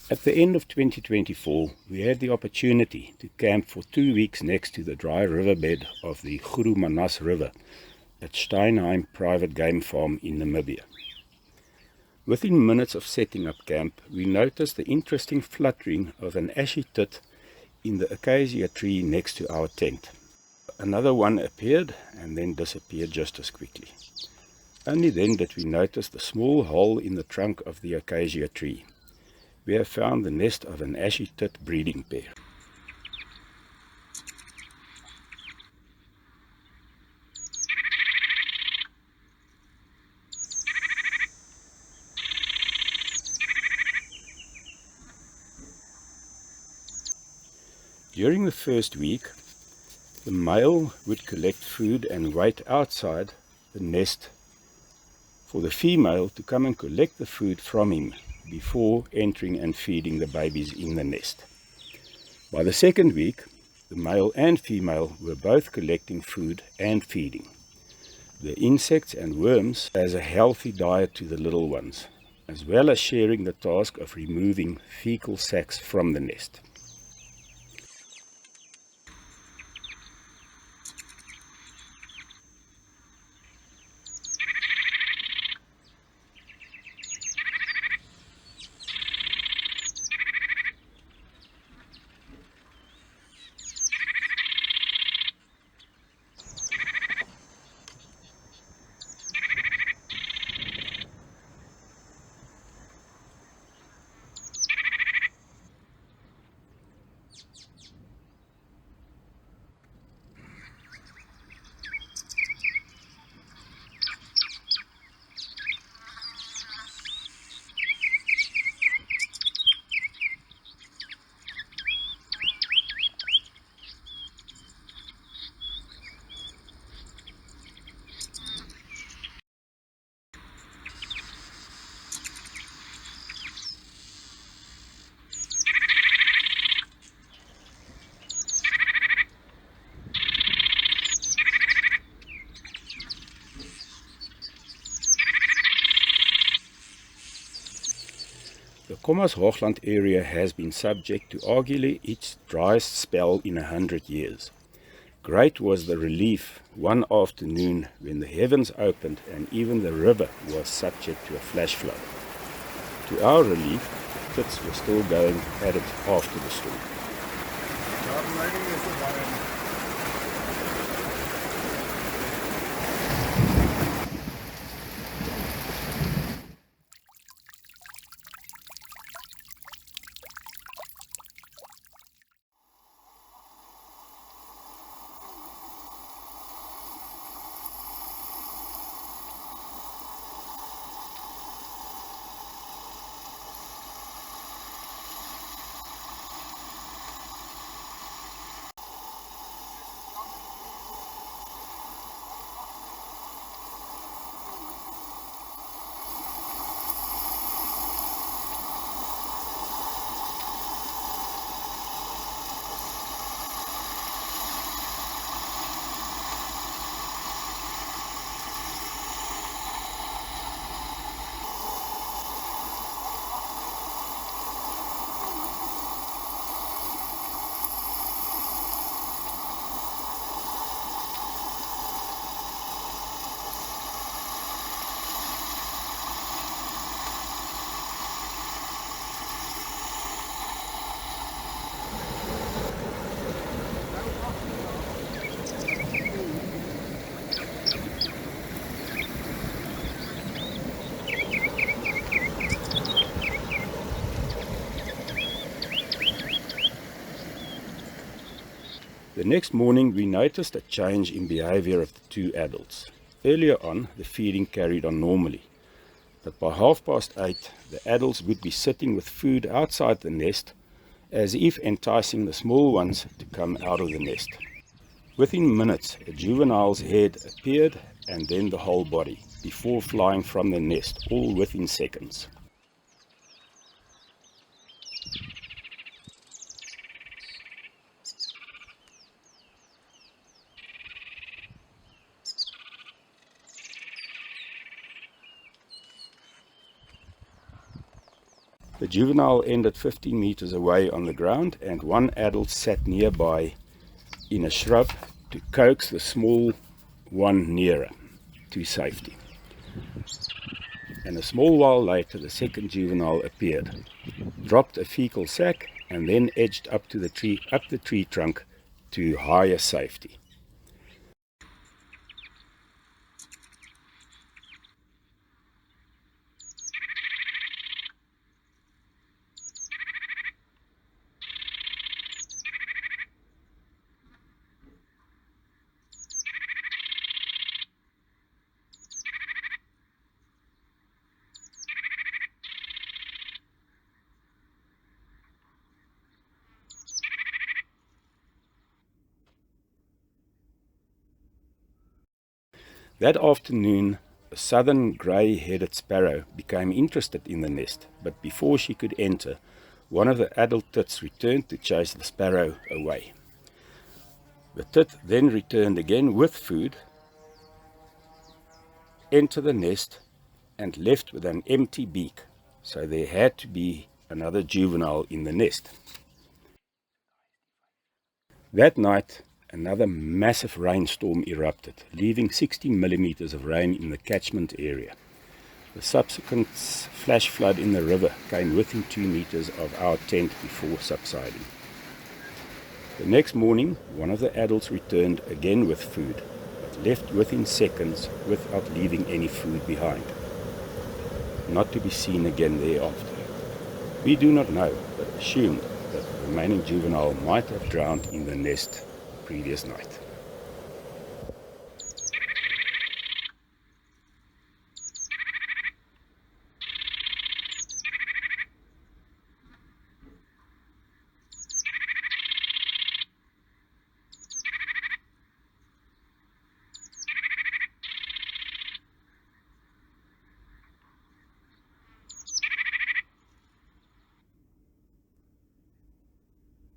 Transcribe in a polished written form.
At the end of 2024, we had the opportunity to camp for 2 weeks next to the dry riverbed of the Gurumanas River at Steinheim Private Game Farm in Namibia. Within minutes of setting up camp, we noticed the interesting fluttering of an ashy tit in the acacia tree next to our tent. Another one appeared and then disappeared just as quickly. Only then did we notice the small hole in the trunk of the acacia tree. We have found the nest of an ashy tit breeding pair. During the first week, the male would collect food and wait outside the nest for the female to come and collect the food from him before entering and feeding the babies in the nest. By the second week, the male and female were both collecting food and feeding the insects and worms as a healthy diet to the little ones, as well as sharing the task of removing fecal sacs from the nest. The Hoogland area has been subject to arguably its driest spell in 100 years. Great was the relief one afternoon when the heavens opened and even the river was subject to a flash flood. To our relief, the Tits were still going at it after the storm. The next morning we noticed a change in behavior of the two adults. Earlier on, the feeding carried on normally, but by 8:30, the adults would be sitting with food outside the nest, as if enticing the small ones to come out of the nest. Within minutes, a juvenile's head appeared and then the whole body, before flying from the nest, all within seconds. The juvenile ended 15 meters away on the ground, and one adult sat nearby in a shrub to coax the small one nearer to safety. And a small while later, the second juvenile appeared, dropped a fecal sac, and then edged up the tree trunk to higher safety. That afternoon, a southern grey-headed sparrow became interested in the nest, but before she could enter, one of the adult tits returned to chase the sparrow away. The tit then returned again with food, entered the nest, and left with an empty beak, so there had to be another juvenile in the nest. That night, another massive rainstorm erupted, leaving 60 millimeters of rain in the catchment area. The subsequent flash flood in the river came within 2 meters of our tent before subsiding. The next morning, one of the adults returned again with food, but left within seconds without leaving any food behind, not to be seen again thereafter. We do not know, but assumed that the remaining juvenile might have drowned in the nest previous night.